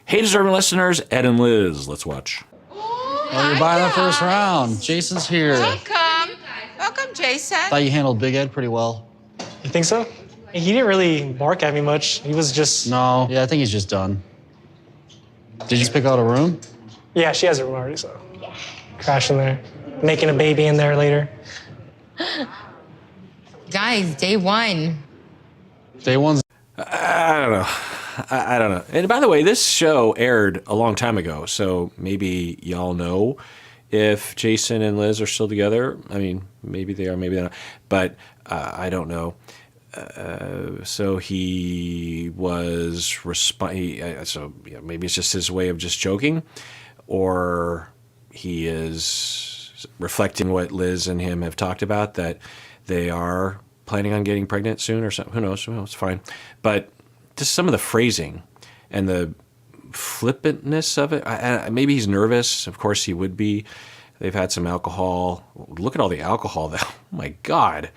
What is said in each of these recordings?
Hey, deserving listeners, Ed and Liz, let's watch. Oh, you're buying the first round. Jason's here. Welcome. Welcome, Jason. Thought you handled Big Ed pretty well. You think so? He didn't really bark at me much. He was just... No, yeah, I think he's just done. Did you pick out a room? Yeah, she has a room already, so... Crash in there. Making a baby in there later. Guys, day one. Day one's... I don't know. I don't know. And by the way, this show aired a long time ago, so maybe y'all know if Jason and Liz are still together. I mean, maybe they are, maybe they're not. But I don't know. So he was so maybe it's just his way of just joking, or he is reflecting what Liz and him have talked about, that they are planning on getting pregnant soon or something. Who knows? Well, it's fine. But just some of the phrasing and the flippantness of it. Maybe he's nervous. Of course he would be. They've had some alcohol. Look at all the alcohol, though. Oh, my God.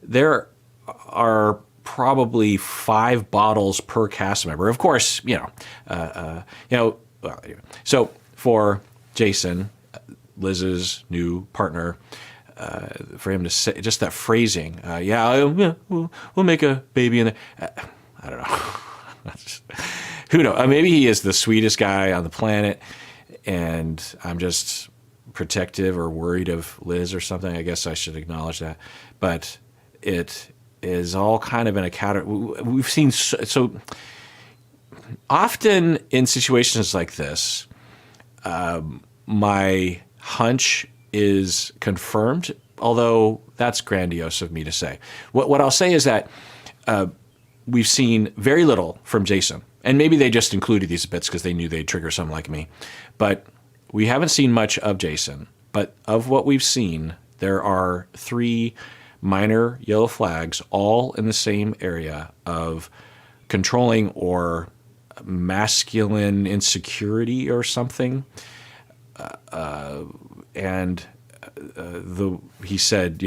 There are probably 5 bottles per cast member. Of course, so for Jason, Liz's new partner, for him to say just that phrasing, we'll make a baby in there. I don't know. Who knows? Maybe he is the sweetest guy on the planet, and I'm just protective or worried of Liz or something. I guess I should acknowledge that. But it is all kind of in a category. We've seen so often in situations like this, my hunch is confirmed, although that's grandiose of me to say. What I'll say is that we've seen very little from Jason. And maybe they just included these bits because they knew they'd trigger someone like me. But we haven't seen much of Jason. But of what we've seen, there are 3 minor yellow flags, all in the same area of controlling or masculine insecurity or something. He said,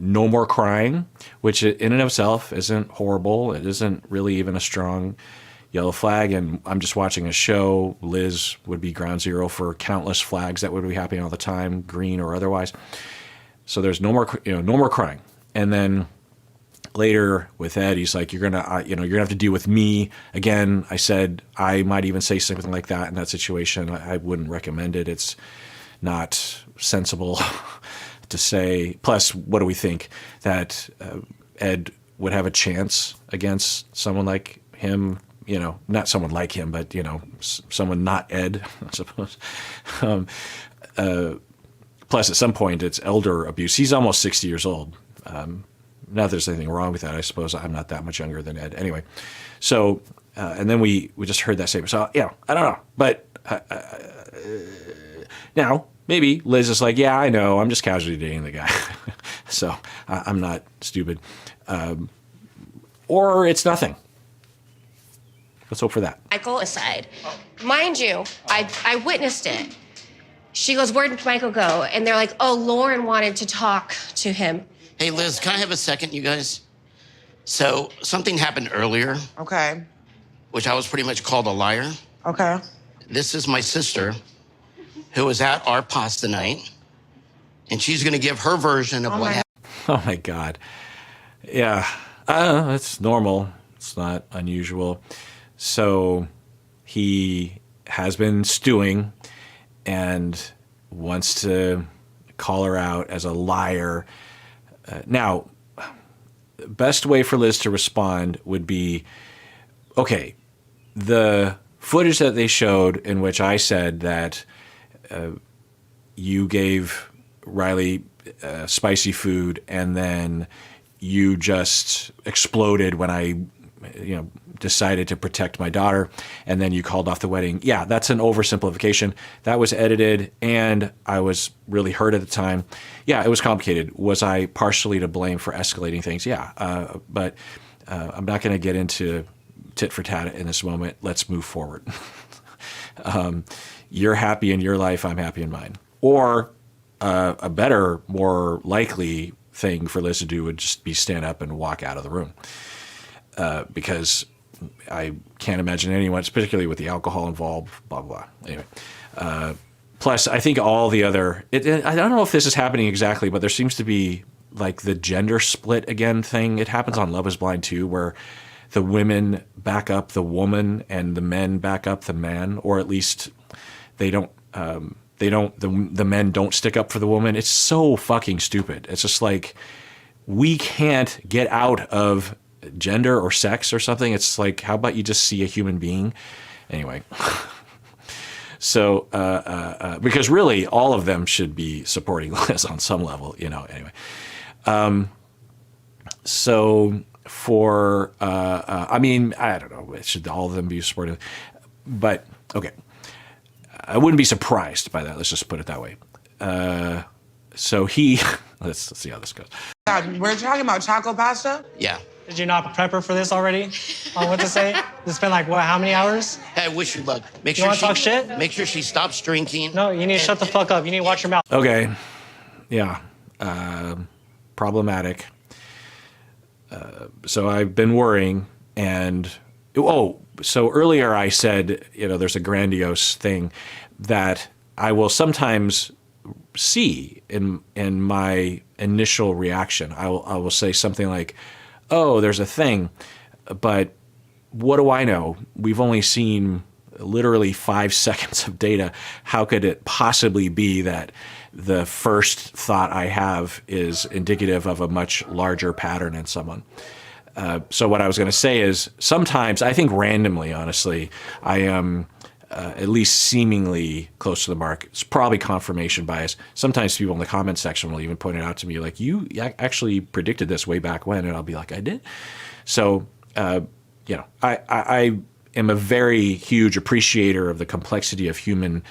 no more crying, which in and of itself isn't horrible. It isn't really even a strong yellow flag. And I'm just watching a show. Liz would be ground zero for countless flags that would be happening all the time, green or otherwise. So there's no more crying. And then later with Ed, he's like, you're gonna have to deal with me again. I said I might even say something like that in that situation. I wouldn't recommend it. It's not sensible to say. Plus, what do we think? That Ed would have a chance against someone like him? Not someone like him, but someone not Ed, I suppose. Plus, at some point, it's elder abuse. He's almost 60 years old. Not that there's anything wrong with that. I suppose I'm not that much younger than Ed. Anyway, so and then we just heard that statement. So I don't know, but now maybe Liz is like, yeah, I know, I'm just casually dating the guy, so I'm not stupid, or it's nothing. Let's hope for that. Michael aside, mind you, I witnessed it. She goes, where did Michael go? And they're like, oh, Lauren wanted to talk to him. Hey, Liz, can I have a second, you guys? So something happened earlier. Okay. Which I was pretty much called a liar. Okay. This is my sister, who was at our pasta night, and she's going to give her version of what happened. Oh, my God. Yeah, it's normal. It's not unusual. So he has been stewing and wants to call her out as a liar. Now, best way for Liz to respond would be, okay, the footage that they showed in which I said that you gave Riley spicy food and then you just exploded when I decided to protect my daughter, and then you called off the wedding. Yeah, that's an oversimplification. That was edited, and I was really hurt at the time. Yeah, it was complicated. Was I partially to blame for escalating things? Yeah, but I'm not going to get into tit for tat in this moment. Let's move forward. You're happy in your life, I'm happy in mine. Or a better, more likely thing for Liz to do would just be stand up and walk out of the room. Because I can't imagine anyone, particularly with the alcohol involved, blah, blah, blah. Anyway. Plus, I think all the other, I don't know if this is happening exactly, but there seems to be like the gender split again thing. It happens on Love is Blind too, where the women back up the woman and the men back up the man, or at least the men don't stick up for the woman. It's so fucking stupid. It's just like, we can't get out of gender or sex or something. It's like, how about you just see a human being? Anyway. So, because really all of them should be supporting Liz on some level, anyway. So for, I don't know, should all of them be supportive? But, okay. I wouldn't be surprised by that. Let's just put it that way. So let's see how this goes. We're talking about taco pasta? Yeah. Did you not prep her for this already? On what to say? It's been like, what, how many hours? Hey, I wish you luck. Make You sure wanna talk shit? Make sure she stops drinking. No, you need to shut the fuck up. You need to watch your mouth. Okay. Yeah. Problematic. So I've been worrying, and so earlier I said, there's a grandiose thing that I will sometimes see in my initial reaction. I will say something like, "Oh, there's a thing," but what do I know? We've only seen literally 5 seconds of data. How could it possibly be that the first thought I have is indicative of a much larger pattern in someone? So what I was going to say is, sometimes, I think randomly, honestly, I am at least seemingly close to the mark. It's probably confirmation bias. Sometimes people in the comment section will even point it out to me, like, you actually predicted this way back when, and I'll be like, I did? So, I am a very huge appreciator of the complexity of human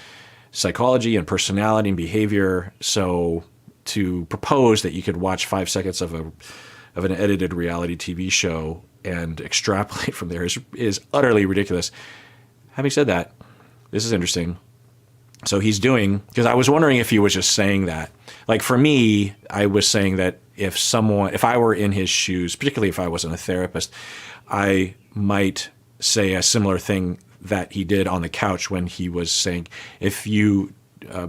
psychology and personality and behavior. So to propose that you could watch 5 seconds of an edited reality TV show and extrapolate from there is utterly ridiculous. Having said that, this is interesting. So he's doing, because I was wondering if he was just saying that. Like for me, I was saying that if I were in his shoes, particularly if I wasn't a therapist, I might say a similar thing that he did on the couch when he was saying, if you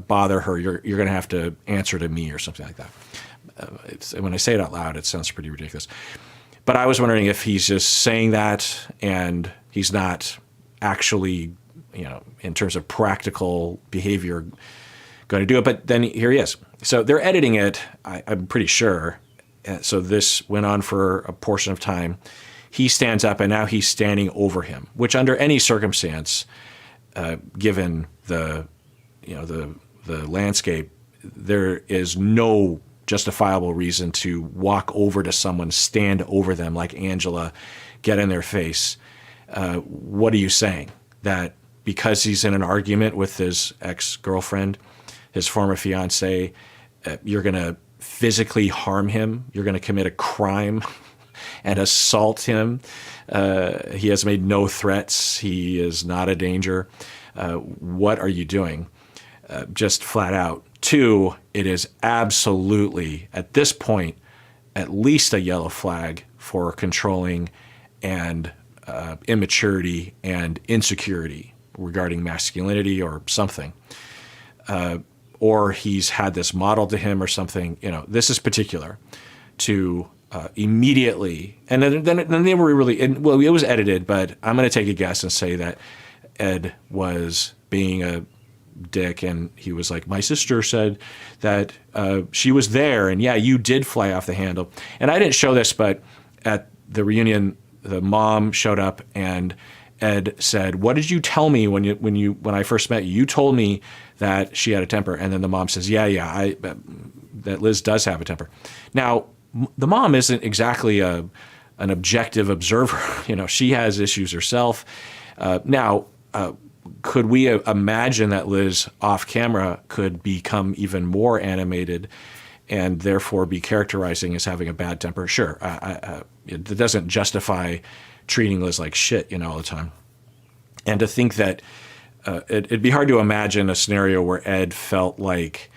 bother her, you're going to have to answer to me or something like that. When I say it out loud, it sounds pretty ridiculous. But I was wondering if he's just saying that and he's not actually, in terms of practical behavior, going to do it. But then here he is. So they're editing it, I'm pretty sure. So this went on for a portion of time. He stands up, and now he's standing over him, which under any circumstance, given the landscape, there is no justifiable reason to walk over to someone, stand over them like Angela, get in their face. What are you saying? That because he's in an argument with his ex-girlfriend, his former fiancé, you're going to physically harm him? You're going to commit a crime and assault him? He has made no threats. He is not a danger. What are you doing? Just flat out. 2, it is absolutely, at this point, at least a yellow flag for controlling and immaturity and insecurity regarding masculinity or something. Or he's had this modeled to him or something. This is particular to immediately, and then they were really, it was edited, but I'm going to take a guess and say that Ed was being a dick, and he was like, my sister said that she was there, and yeah, you did fly off the handle. And I didn't show this, but at the reunion, the mom showed up, and Ed said, what did you tell me when I first met you? You told me that she had a temper. And then the mom says, that Liz does have a temper. Now, the mom isn't exactly an objective observer. She has issues herself. Could we imagine that Liz off camera could become even more animated and therefore be characterizing as having a bad temper? Sure. It doesn't justify treating Liz like shit, all the time. And to think that it'd be hard to imagine a scenario where Ed felt like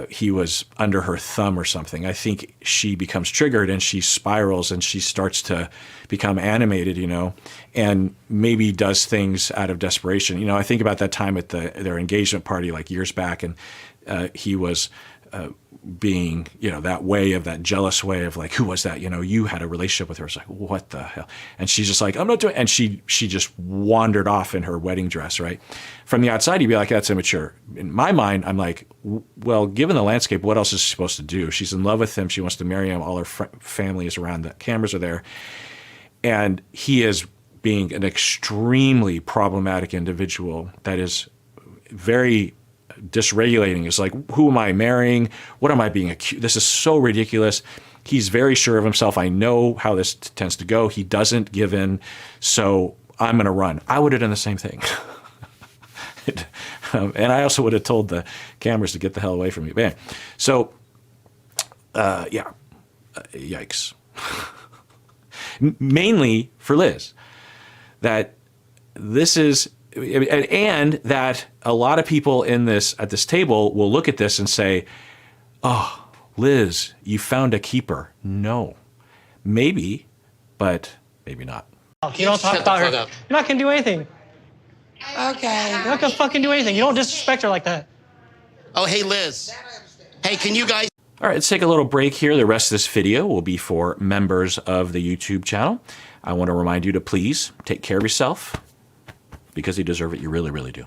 he was under her thumb or something. I think she becomes triggered and she spirals and she starts to become animated, you know, and maybe does things out of desperation. You know, I think about that time at their engagement party like years back, and he was being, you know, that jealous way of like, who was that? You know, you had a relationship with her. It's like, what the hell? And she's just like, I'm not doing, and she just wandered off in her wedding dress, right? From the outside, you'd be like, that's immature. In my mind, I'm like, well, given the landscape, what else is she supposed to do? She's in love with him. She wants to marry him. All her family is around. The cameras are there. And he is being an extremely problematic individual that is very dysregulating. It's like, who am I marrying? What am I being accused? This is so ridiculous. He's very sure of himself. I know how this tends to go. He doesn't give in. So I'm going to run. I would have done the same thing. And I also would have told the cameras to get the hell away from me. Man. So, yikes. Mainly for Liz, that this is, and that a lot of people at this table will look at this and say, oh, Liz, you found a keeper. No, maybe, but maybe not. You don't talk about her. You're not gonna do anything. Okay. You're not gonna fucking do anything. You don't disrespect her like that. Oh, hey, Liz. Hey, can you guys? All right, let's take a little break here. The rest of this video will be for members of the YouTube channel. I want to remind you to please take care of yourself because you deserve it. You really, really do.